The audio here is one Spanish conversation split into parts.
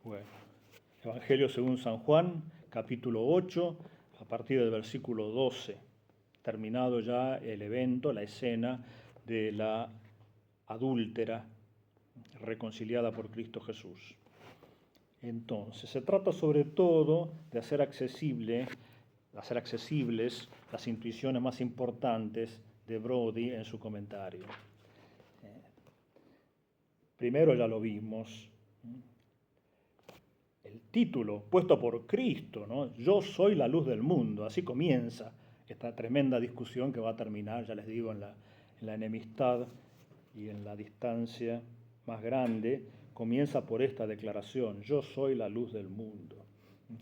Bueno, Evangelio según San Juan, capítulo 8, a partir del versículo 12, terminado ya el evento, la escena de la adúltera reconciliada por Cristo Jesús. Entonces, se trata sobre todo de hacer accesibles las intuiciones más importantes de Brody en su comentario. Primero ya lo vimos, el título puesto por Cristo, ¿no? Yo soy la luz del mundo, así comienza esta tremenda discusión que va a terminar, ya les digo, en la enemistad y en la distancia más grande. Comienza por esta declaración: yo soy la luz del mundo,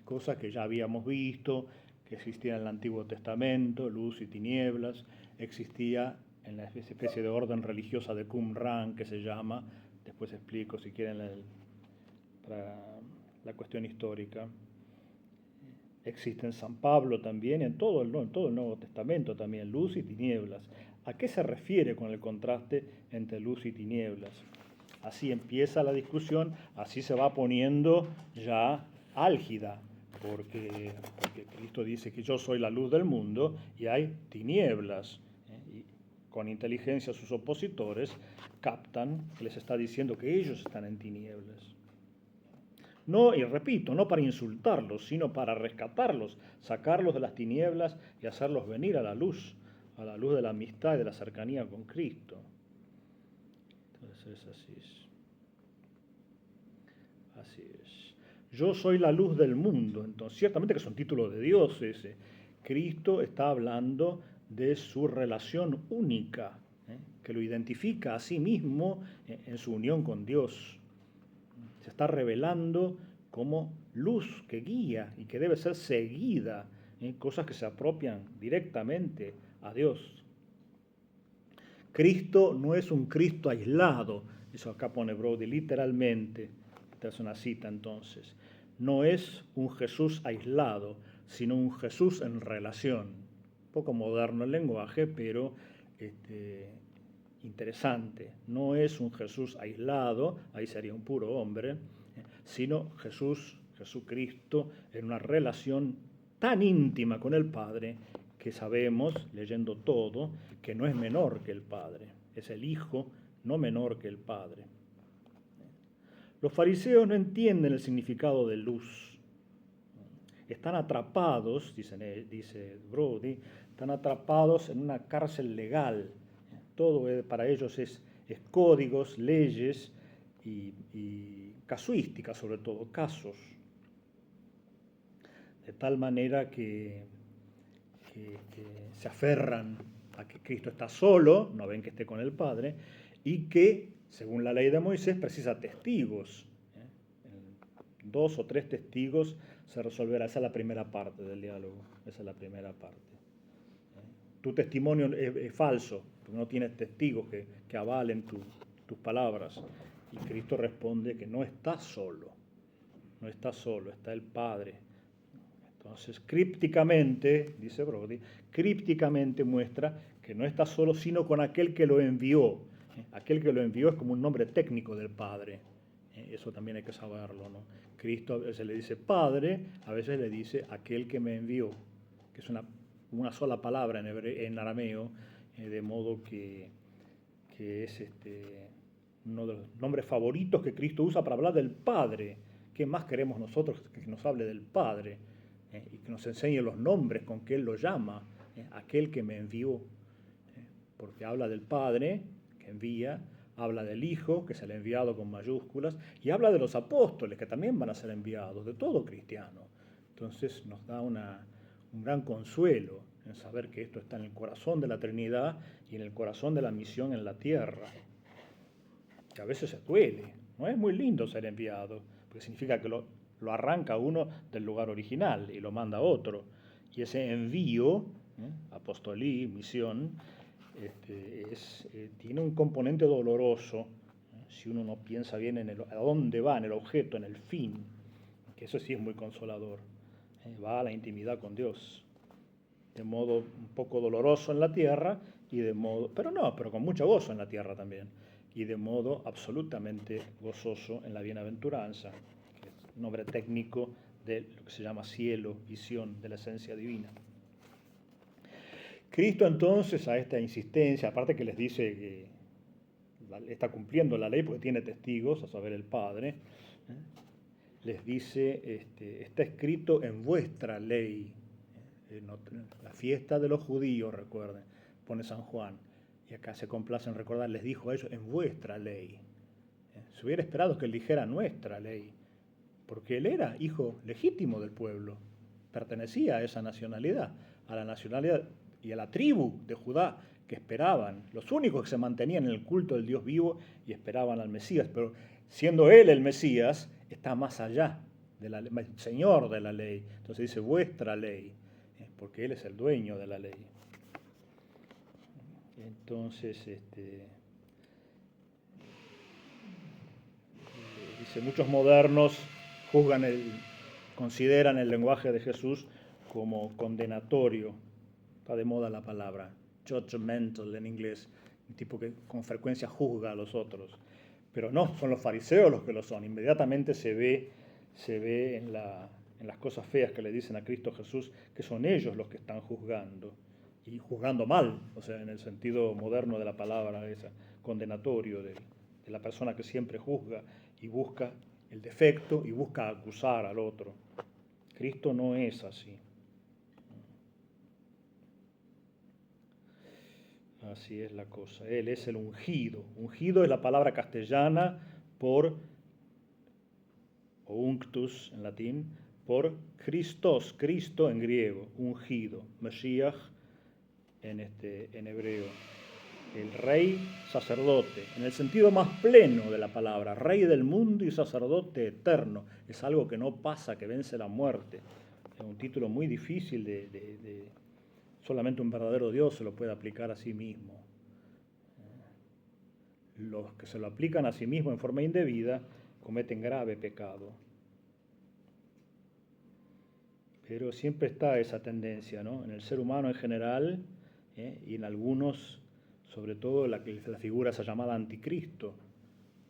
cosa que ya habíamos visto, que existía en el Antiguo Testamento, luz y tinieblas, existía en la especie de orden religiosa de Qumran, que se llama, después explico si quieren para la cuestión histórica. Existe en San Pablo también, en todo el Nuevo Testamento también, luz y tinieblas. ¿A qué se refiere con el contraste entre luz y tinieblas? Así empieza la discusión, así se va poniendo ya álgida, porque Cristo dice que yo soy la luz del mundo y hay tinieblas. Y con inteligencia sus opositores captan que les está diciendo que ellos están en tinieblas. No, y repito, no para insultarlos, sino para rescatarlos, sacarlos de las tinieblas y hacerlos venir a la luz de la amistad y de la cercanía con Cristo. Entonces así es. Así es. Yo soy la luz del mundo. Entonces, ciertamente que es un título de Dios ese. Cristo está hablando de su relación única, que lo identifica a sí mismo en su unión con Dios. Se está revelando como luz que guía y que debe ser seguida, cosas que se apropian directamente a Dios. Cristo no es un Cristo aislado, eso acá pone Brody literalmente, esta es una cita entonces, no es un Jesús aislado, sino un Jesús en relación. Un poco moderno el lenguaje, pero interesante. No es un Jesús aislado, ahí sería un puro hombre, sino Jesucristo en una relación tan íntima con el Padre que sabemos, leyendo todo, que no es menor que el Padre, es el Hijo no menor que el Padre. Los fariseos no entienden el significado de luz. Están atrapados, dice Brody, están atrapados en una cárcel legal. Todo para ellos es códigos, leyes y casuística, sobre todo, casos. De tal manera que se aferran a que Cristo está solo, no ven que esté con el Padre, y que, según la ley de Moisés, precisa testigos. En 2 o 3 testigos se resolverá. Esa es la primera parte del diálogo. Esa es la primera parte. Tu testimonio es falso, porque no tienes testigos que avalen tus palabras. Y Cristo responde que no está solo. No está solo, está el Padre. Entonces, crípticamente, dice Brody, crípticamente muestra que no está solo, sino con aquel que lo envió. Aquel que lo envió es como un nombre técnico del Padre. Eso también hay que saberlo, ¿no? Cristo a veces le dice Padre, a veces le dice aquel que me envió, que es una sola palabra en arameo, de modo que es uno de los nombres favoritos que Cristo usa para hablar del Padre. ¿Qué más queremos nosotros que nos hable del Padre? Y que nos enseñe los nombres con que Él lo llama, aquel que me envió. Porque habla del Padre, que envía, habla del Hijo, que es el enviado con mayúsculas, y habla de los apóstoles, que también van a ser enviados, de todo cristiano. Entonces nos da un gran consuelo en saber que esto está en el corazón de la Trinidad y en el corazón de la misión en la tierra. Que a veces se duele, no es muy lindo ser enviado, porque significa que lo arranca uno del lugar original y lo manda a otro. Y ese envío, apostolí, misión, tiene un componente doloroso, si uno no piensa bien a dónde va, en el objeto, en el fin, que eso sí es muy consolador. Va a la intimidad con Dios, de modo un poco doloroso en la tierra, pero con mucho gozo en la tierra también, y de modo absolutamente gozoso en la bienaventuranza, que nombre técnico de lo que se llama cielo, visión de la esencia divina. Cristo entonces a esta insistencia, aparte que les dice que está cumpliendo la ley porque tiene testigos, a saber el Padre, les dice, está escrito en vuestra ley, la fiesta de los judíos, recuerden, pone San Juan, y acá se complace en recordar, les dijo a ellos, en vuestra ley. Se hubiera esperado que él dijera nuestra ley, porque él era hijo legítimo del pueblo, pertenecía a esa nacionalidad, a la nacionalidad y a la tribu de Judá que esperaban, los únicos que se mantenían en el culto del Dios vivo y esperaban al Mesías, pero siendo él el Mesías, está más allá del Señor de la ley. Entonces dice vuestra ley, porque él es el dueño de la ley. Entonces, dice, muchos modernos consideran el lenguaje de Jesús como condenatorio. Está de moda la palabra, judgmental en inglés, un tipo que con frecuencia juzga a los otros. Pero no, son los fariseos los que lo son. Inmediatamente se ve en las cosas feas que le dicen a Cristo Jesús, que son ellos los que están juzgando. Y juzgando mal, o sea, en el sentido moderno de la palabra esa, condenatorio de la persona que siempre juzga y busca el defecto y busca acusar al otro. Cristo no es así. Así es la cosa. Él es el ungido. Ungido es la palabra castellana por, o unctus en latín, por Christos, Cristo en griego, ungido, Mashiach en hebreo. El rey sacerdote, en el sentido más pleno de la palabra, rey del mundo y sacerdote eterno. Es algo que no pasa, que vence la muerte. Es un título muy difícil solamente un verdadero Dios se lo puede aplicar a sí mismo. Los que se lo aplican a sí mismo en forma indebida cometen grave pecado. Pero siempre está esa tendencia, ¿no? En el ser humano en general y en algunos, sobre todo la figura esa llamada anticristo,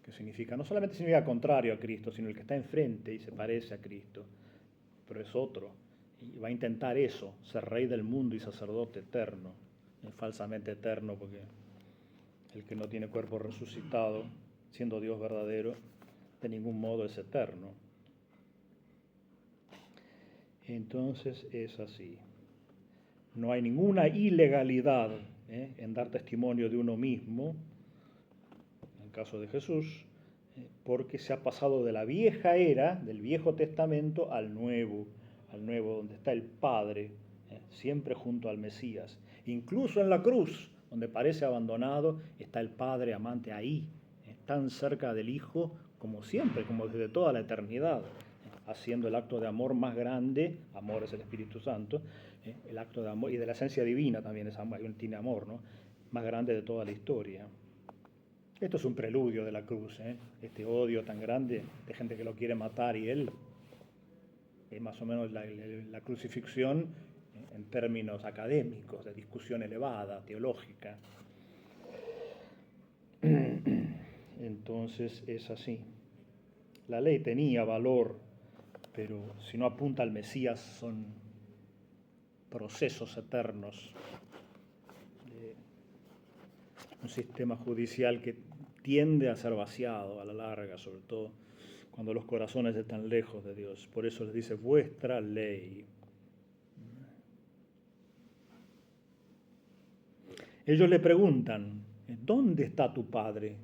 que no solamente significa contrario a Cristo, sino el que está enfrente y se parece a Cristo, pero es otro. Y va a intentar eso, ser rey del mundo y sacerdote eterno, falsamente eterno, porque el que no tiene cuerpo resucitado, siendo Dios verdadero, de ningún modo es eterno. Entonces es así. No hay ninguna ilegalidad en dar testimonio de uno mismo, en el caso de Jesús, porque se ha pasado de la vieja era, del Viejo Testamento, al Nuevo, donde está el Padre, siempre junto al Mesías. Incluso en la cruz, donde parece abandonado, está el Padre amante ahí, tan cerca del Hijo como siempre, como desde toda la eternidad, haciendo el acto de amor más grande, amor es el Espíritu Santo, el acto de amor, y de la esencia divina también tiene amor, ¿no? Más grande de toda la historia. Esto es un preludio de la cruz, este odio tan grande de gente que lo quiere matar, y él es más o menos la crucifixión en términos académicos, de discusión elevada, teológica. Entonces es así. La ley tenía valor, pero si no apunta al Mesías son procesos eternos. Un sistema judicial que tiende a ser vaciado a la larga, sobre todo cuando los corazones están lejos de Dios. Por eso les dice, vuestra ley. Ellos le preguntan, ¿dónde está tu Padre?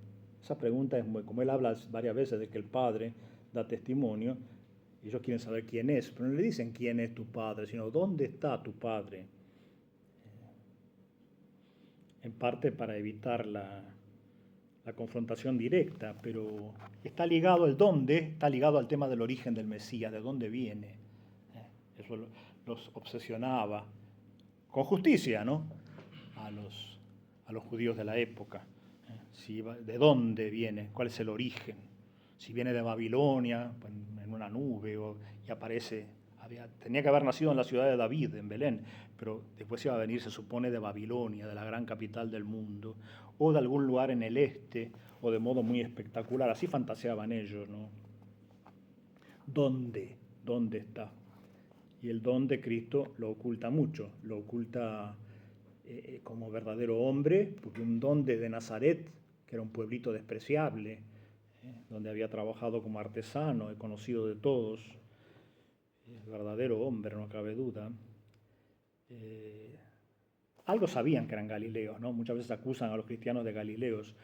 Esa pregunta es muy, como él habla varias veces de que el Padre da testimonio, ellos quieren saber quién es, pero no le dicen quién es tu Padre, sino ¿dónde está tu Padre? En parte para evitar la confrontación directa, pero está ligado el dónde, está ligado al tema del origen del Mesías, de dónde viene. Eso los obsesionaba, con justicia, ¿no? A los judíos de la época. ¿De dónde viene? ¿Cuál es el origen? Si viene de Babilonia, en una nube, y aparece, tenía que haber nacido en la ciudad de David, en Belén, pero después iba a venir, se supone, de Babilonia, de la gran capital del mundo, o de algún lugar en el este, o de modo muy espectacular. Así fantaseaban ellos, ¿no? ¿Dónde? ¿Dónde está? Y el don de Cristo lo oculta mucho, lo oculta como verdadero hombre, porque un don de Nazaret, que era un pueblito despreciable, donde había trabajado como artesano, conocido de todos, verdadero hombre, no cabe duda. Algo sabían que eran galileos, ¿no? Muchas veces acusan a los cristianos de galileos,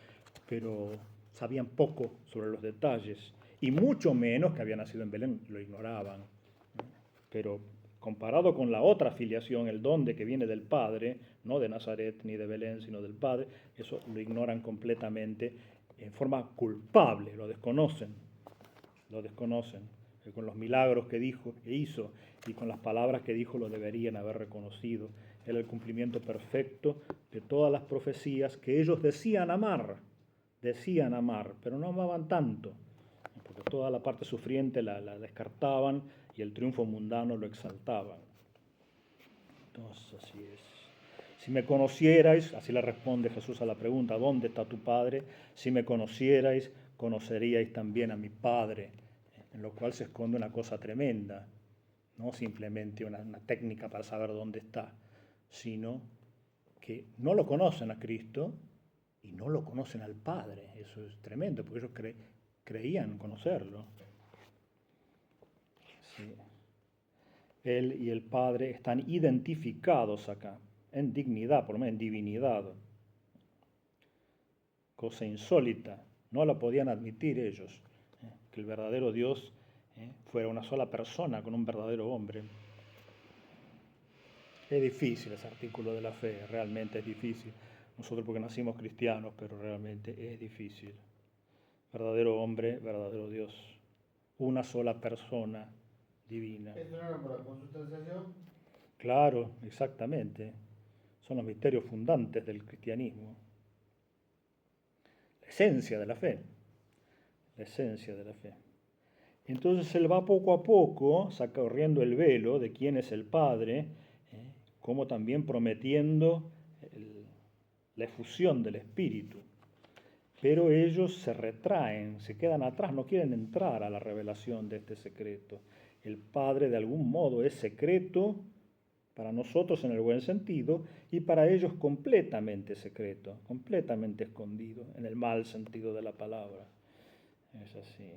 pero sabían poco sobre los detalles, y mucho menos que había nacido en Belén, lo ignoraban. Pero comparado con la otra filiación, el don de que viene del Padre, no de Nazaret ni de Belén, sino del Padre, eso lo ignoran completamente en forma culpable, lo desconocen, con los milagros que dijo e hizo y con las palabras que dijo lo deberían haber reconocido. Era el cumplimiento perfecto de todas las profecías que ellos decían amar, pero no amaban tanto, porque toda la parte sufriente la descartaban y el triunfo mundano lo exaltaban. Entonces, así es. Si me conocierais, así le responde Jesús a la pregunta, ¿dónde está tu Padre? Si me conocierais, conoceríais también a mi Padre, en lo cual se esconde una cosa tremenda, no simplemente una técnica para saber dónde está, sino que no lo conocen a Cristo y no lo conocen al Padre. Eso es tremendo, porque ellos creían conocerlo. Sí. Él y el Padre están identificados acá, en dignidad, por lo menos en divinidad. Cosa insólita, no la podían admitir ellos, que el verdadero Dios fuera una sola persona con un verdadero hombre. Es difícil ese artículo de la fe, realmente es difícil. Nosotros porque nacimos cristianos, pero realmente es difícil. Verdadero hombre, verdadero Dios. Una sola persona divina. ¿Esto no era por la consubstanciación? Claro, exactamente. Son los misterios fundantes del cristianismo. La esencia de la fe. La esencia de la fe. Entonces él va poco a poco corriendo el velo de quién es el Padre, como también prometiendo la efusión del Espíritu. Pero ellos se retraen, se quedan atrás, no quieren entrar a la revelación de este secreto. El Padre de algún modo es secreto para nosotros en el buen sentido y para ellos completamente secreto, completamente escondido en el mal sentido de la palabra. Es así.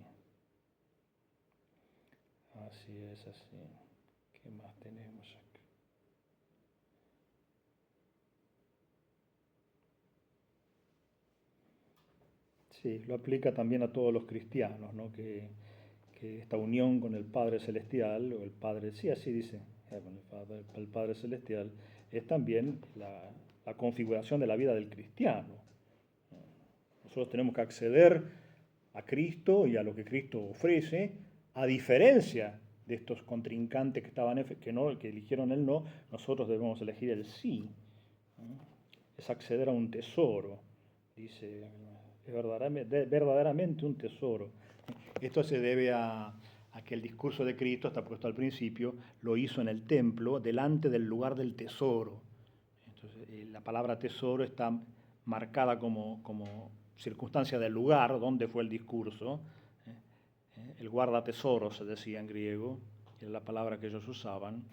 Así es, así. ¿Qué más tenemos acá? Sí, lo aplica también a todos los cristianos, ¿no? Que esta unión con el Padre Celestial, o el Padre, sí, así dice, con el Padre Celestial, es también la configuración de la vida del cristiano. Nosotros tenemos que acceder a Cristo y a lo que Cristo ofrece, a diferencia de estos contrincantes que eligieron el no, nosotros debemos elegir el sí. Es acceder a un tesoro, dice, es verdaderamente un tesoro. Esto se debe a que el discurso de Cristo, está puesto al principio, lo hizo en el templo, delante del lugar del tesoro. Entonces, la palabra tesoro está marcada como circunstancia del lugar donde fue el discurso. El guarda tesoro se decía en griego, era la palabra que ellos usaban.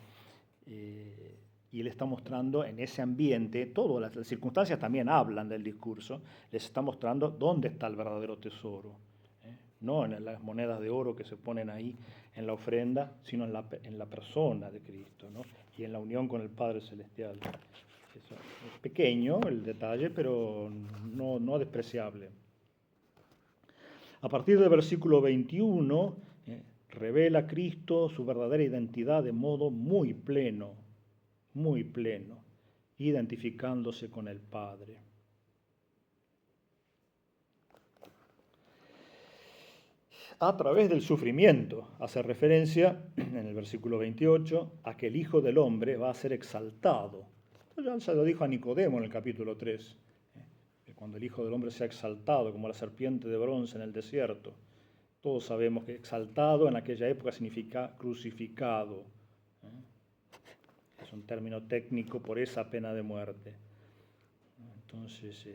Y él está mostrando en ese ambiente, todas las circunstancias también hablan del discurso, les está mostrando dónde está el verdadero tesoro. No en las monedas de oro que se ponen ahí en la ofrenda, sino en la persona de Cristo, ¿no? Y en la unión con el Padre Celestial. Eso es pequeño el detalle, pero no despreciable. A partir del versículo 21, revela Cristo su verdadera identidad de modo muy pleno, identificándose con el Padre. A través del sufrimiento, hace referencia en el versículo 28 a que el Hijo del Hombre va a ser exaltado. Esto ya se lo dijo a Nicodemo en el capítulo 3, que cuando el Hijo del Hombre sea exaltado como la serpiente de bronce en el desierto. Todos sabemos que exaltado en aquella época significa crucificado. Es un término técnico por esa pena de muerte. Entonces,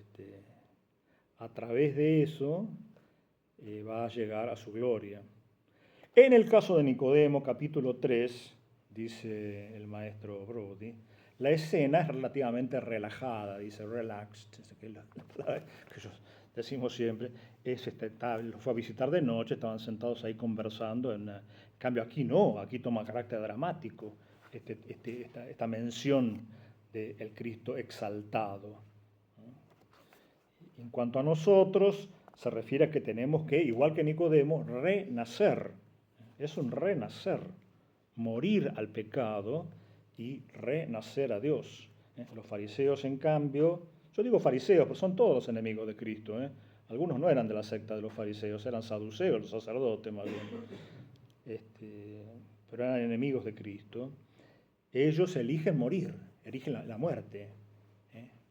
a través de eso va a llegar a su gloria. En el caso de Nicodemo, capítulo 3, dice el maestro Brody, la escena es relativamente relajada, dice relaxed, que es la palabra que decimos siempre, lo fue a visitar de noche, estaban sentados ahí conversando, en cambio aquí no, aquí toma carácter dramático esta mención del Cristo exaltado. En cuanto a nosotros, se refiere a que tenemos que, igual que Nicodemo, renacer. Es un renacer, morir al pecado y renacer a Dios. Los fariseos, en cambio, yo digo fariseos, pero son todos enemigos de Cristo. Algunos no eran de la secta de los fariseos, eran saduceos, los sacerdotes más bien. Pero eran enemigos de Cristo. Ellos eligen morir, eligen la muerte.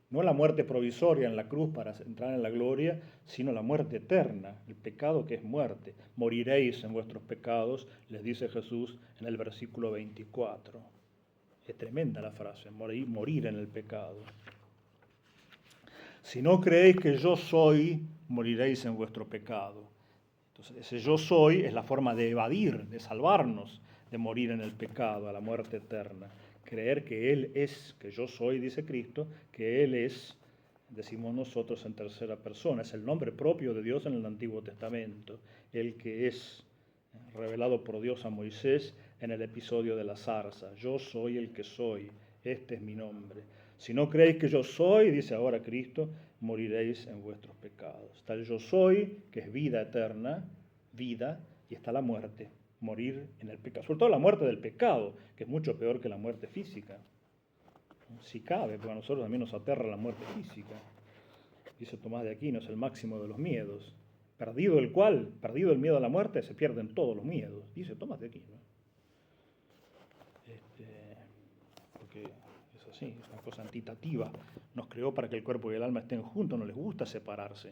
No la muerte provisoria en la cruz para entrar en la gloria, sino la muerte eterna, el pecado que es muerte. Moriréis en vuestros pecados, les dice Jesús en el versículo 24. Es tremenda la frase, morir en el pecado. Si no creéis que yo soy, moriréis en vuestro pecado. Entonces, ese yo soy es la forma de evadir, de salvarnos, de morir en el pecado, a la muerte eterna. Creer que Él es, que yo soy, dice Cristo, que Él es, decimos nosotros en tercera persona, es el nombre propio de Dios en el Antiguo Testamento, el que es revelado por Dios a Moisés en el episodio de la zarza. Yo soy el que soy, este es mi nombre. Si no creéis que yo soy, dice ahora Cristo, moriréis en vuestros pecados. Está el yo soy, que es vida eterna, vida, y está la muerte, morir en el pecado. Sobre todo la muerte del pecado, que es mucho peor que la muerte física. Si cabe, porque a nosotros también nos aterra la muerte física. Dice Tomás de Aquino, es el máximo de los miedos. Perdido el miedo a la muerte, se pierden todos los miedos, dice Tomás de Aquino. Porque es así, es una cosa antitativa. Nos creó para que el cuerpo y el alma estén juntos, no les gusta separarse,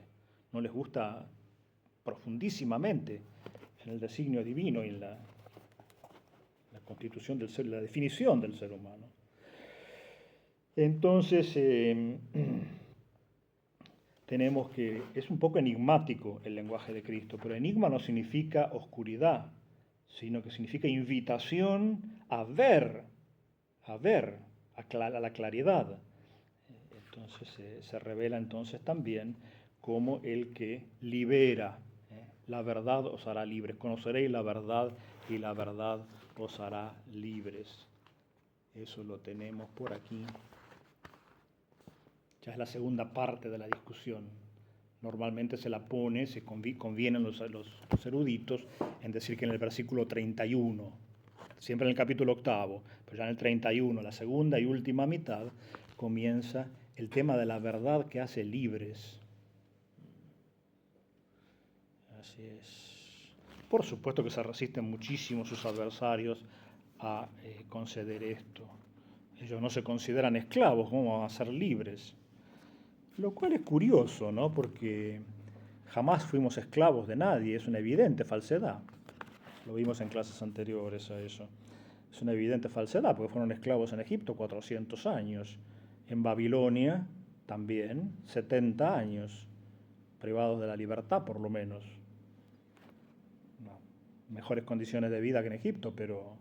no les gusta profundísimamente en el designio divino y en la constitución del ser, la definición del ser humano. Entonces, tenemos que, es un poco enigmático el lenguaje de Cristo, pero enigma no significa oscuridad, sino que significa invitación a ver, a la claridad. Entonces se revela entonces también como el que libera. La verdad os hará libres. Conoceréis la verdad y la verdad os hará libres. Eso lo tenemos por aquí. Ya es la segunda parte de la discusión. Normalmente se la pone, se convienen los eruditos en decir que en el versículo 31, siempre en el capítulo 8, pero ya en el 31, la segunda y última mitad, comienza el tema de la verdad que hace libres. Así es. Por supuesto que se resisten muchísimo sus adversarios a conceder esto. Ellos no se consideran esclavos, ¿cómo van a ser libres? Lo cual es curioso, ¿no? Porque jamás fuimos esclavos de nadie, es una evidente falsedad. Lo vimos en clases anteriores a eso. Es una evidente falsedad, porque fueron esclavos en Egipto 400 años, en Babilonia también 70 años, privados de la libertad por lo menos. No, mejores condiciones de vida que en Egipto, pero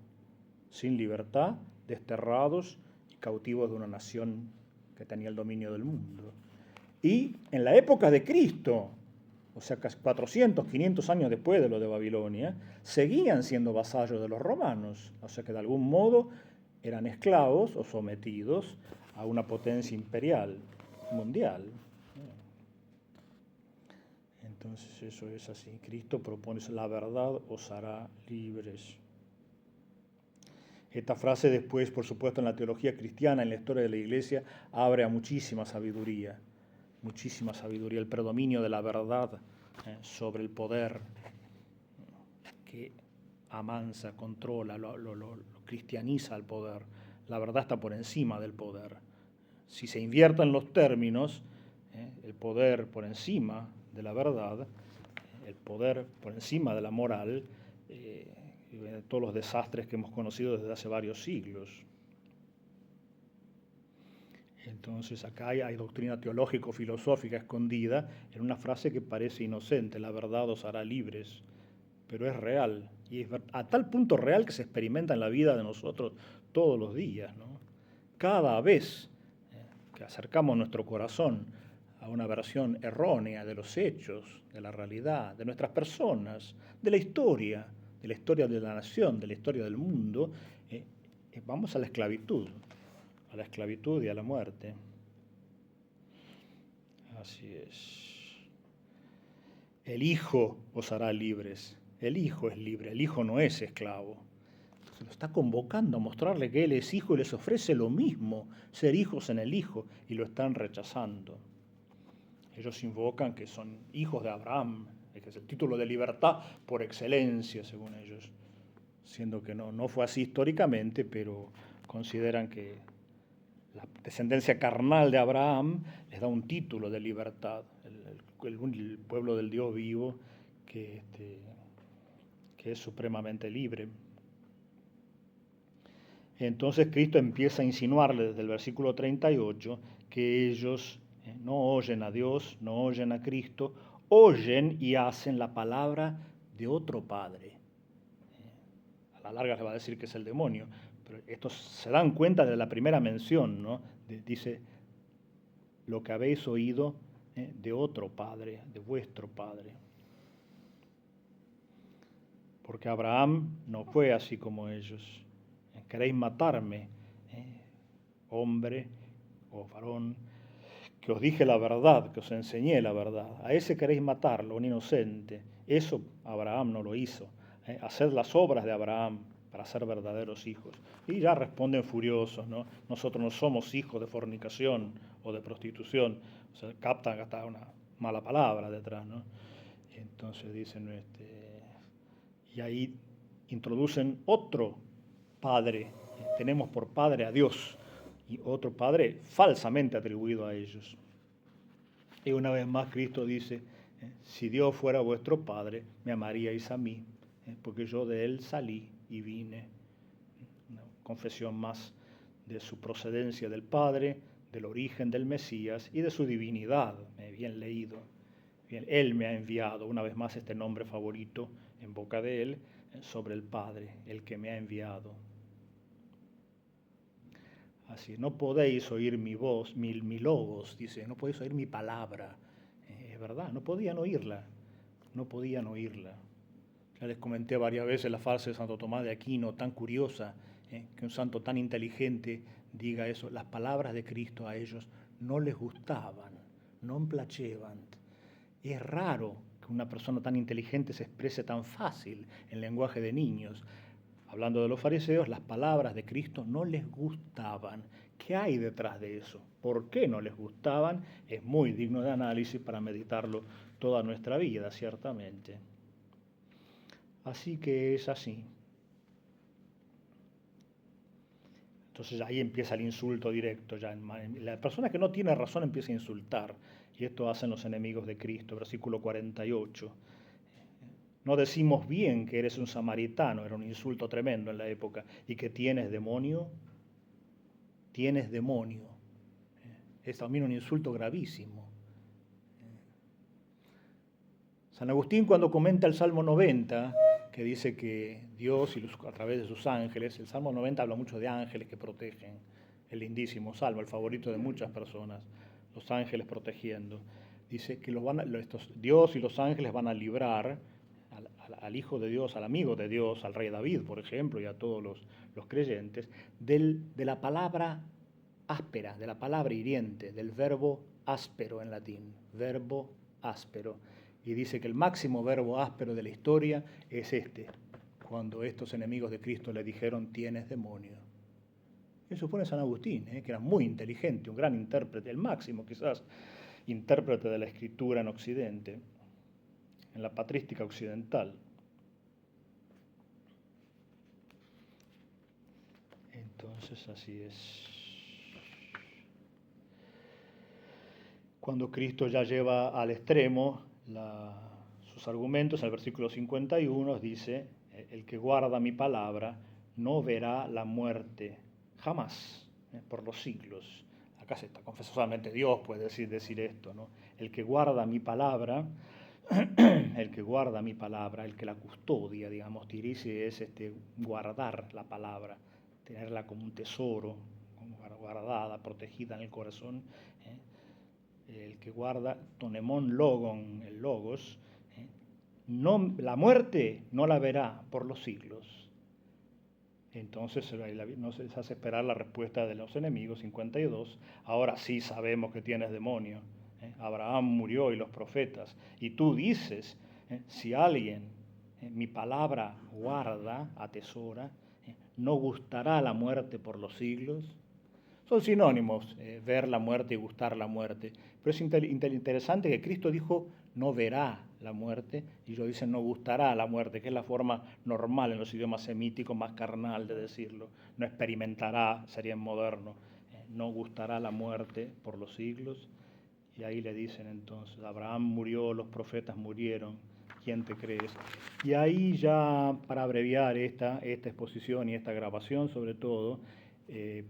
sin libertad, desterrados y cautivos de una nación que tenía el dominio del mundo. Y en la época de Cristo, o sea, casi 400, 500 años después de lo de Babilonia, seguían siendo vasallos de los romanos, o sea que de algún modo eran esclavos o sometidos a una potencia imperial mundial. Entonces eso es así. Cristo propone, la verdad os hará libres. Esta frase después, por supuesto, en la teología cristiana, en la historia de la Iglesia, abre a muchísima sabiduría, el predominio de la verdad sobre el poder que amansa, controla, lo cristianiza al poder. La verdad está por encima del poder. Si se invierten los términos, el poder por encima de la verdad, el poder por encima de la moral, todos los desastres que hemos conocido desde hace varios siglos. Entonces acá hay doctrina teológico-filosófica escondida en una frase que parece inocente, la verdad os hará libres, pero es real. Y es a tal punto real que se experimenta en la vida de nosotros todos los días, ¿no? Cada vez que acercamos nuestro corazón a una versión errónea de los hechos, de la realidad, de nuestras personas, de la historia de la nación, de la historia del mundo, vamos a la esclavitud y a la muerte. Así es. El Hijo os hará libres. El Hijo es libre, el Hijo no es esclavo. Se lo está convocando a mostrarle que Él es Hijo y les ofrece lo mismo, ser hijos en el Hijo, y lo están rechazando. Ellos invocan que son hijos de Abraham, que es el título de libertad por excelencia, según ellos, siendo que no fue así históricamente, pero consideran que la descendencia carnal de Abraham les da un título de libertad, el pueblo del Dios vivo que es supremamente libre. Entonces Cristo empieza a insinuarle desde el versículo 38 que ellos no oyen a Dios, no oyen a Cristo, oyen y hacen la palabra de otro padre. A la larga les va a decir que es el demonio, pero estos se dan cuenta de la primera mención, ¿no? Dice, lo que habéis oído de otro padre, de vuestro padre. Porque Abraham no fue así como ellos. Queréis matarme, hombre o varón, que os dije la verdad, que os enseñé la verdad. A ese queréis matarlo, un inocente. Eso Abraham no lo hizo. Haced las obras de Abraham para ser verdaderos hijos. Y ya responden furiosos, ¿no? Nosotros no somos hijos de fornicación o de prostitución. O sea, captan hasta una mala palabra detrás, ¿no? Y entonces dicen, y ahí introducen otro padre. Tenemos por padre a Dios y otro padre falsamente atribuido a ellos. Y una vez más Cristo dice, si Dios fuera vuestro padre, me amaríais a mí, porque yo de él salí y vine. Una confesión más de su procedencia del Padre, del origen del Mesías y de su divinidad, bien leído. Bien, Él me ha enviado, una vez más este nombre favorito en boca de Él, sobre el Padre, el que me ha enviado. Así, no podéis oír mi voz, mi logos, dice, no podéis oír mi palabra. Es verdad, no podían oírla. Ya les comenté varias veces la frase de Santo Tomás de Aquino, tan curiosa, que un santo tan inteligente diga eso. Las palabras de Cristo a ellos no les gustaban, no placevant. Es raro que una persona tan inteligente se exprese tan fácil en lenguaje de niños. Hablando de los fariseos, las palabras de Cristo no les gustaban. ¿Qué hay detrás de eso? ¿Por qué no les gustaban? Es muy digno de análisis para meditarlo toda nuestra vida, ciertamente. Así que es así. Entonces ahí empieza el insulto directo. La persona que no tiene razón empieza a insultar. Y esto hacen los enemigos de Cristo, versículo 48. No decimos bien que eres un samaritano, era un insulto tremendo en la época, y que tienes demonio. Tienes demonio. Es también un insulto gravísimo. San Agustín, cuando comenta el Salmo 90, que dice que Dios a través de sus ángeles, el Salmo 90 habla mucho de ángeles que protegen, el lindísimo salmo, el favorito de muchas personas, los ángeles protegiendo. Dice que Dios y los ángeles van a librar al Hijo de Dios, al amigo de Dios, al rey David, por ejemplo, y a todos los creyentes, de la palabra áspera, de la palabra hiriente, del verbo áspero en latín, verbo áspero. Y dice que el máximo verbo áspero de la historia es cuando estos enemigos de Cristo le dijeron, tienes demonio. Eso pone San Agustín, que era muy inteligente, un gran intérprete, el máximo quizás intérprete de la escritura en Occidente, en la patrística occidental. Entonces así es. Cuando Cristo ya lleva al extremo sus argumentos, en el versículo 51 dice, el que guarda mi palabra no verá la muerte jamás, por los siglos. Acá se está confesosamente Dios puede decir esto, ¿no? El que guarda mi palabra el que guarda mi palabra, el que la custodia, digamos, tirice es guardar la palabra, tenerla como un tesoro, como guardada, protegida en el corazón. El que guarda, tonemón logon, el logos, no, la muerte no la verá por los siglos. Entonces nos hace esperar la respuesta de los enemigos, 52. Ahora sí sabemos que tienes demonio. Abraham murió y los profetas. Y tú dices, si alguien mi palabra guarda, atesora, no gustará la muerte por los siglos. Son sinónimos, ver la muerte y gustar la muerte. Pero es interesante que Cristo dijo, no verá la muerte, y ellos dicen, no gustará la muerte, que es la forma normal en los idiomas semíticos, más carnal de decirlo. No experimentará, sería en moderno. No gustará la muerte por los siglos. Y ahí le dicen entonces, Abraham murió, los profetas murieron, ¿quién te crees? Y ahí ya, para abreviar esta exposición y esta grabación sobre todo,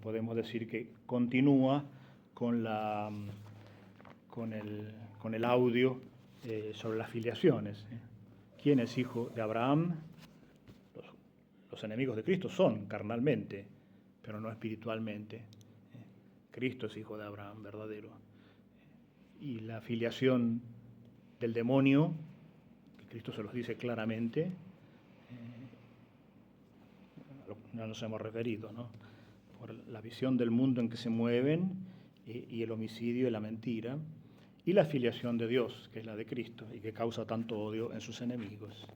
podemos decir que continúa con el audio sobre las filiaciones. ¿Quién es hijo de Abraham? Los enemigos de Cristo son carnalmente, pero no espiritualmente. Cristo es hijo de Abraham, verdadero. Y la filiación del demonio, que Cristo se los dice claramente, no nos hemos referido, ¿no? Por la visión del mundo en que se mueven y el homicidio y la mentira, y la filiación de Dios, que es la de Cristo, y que causa tanto odio en sus enemigos.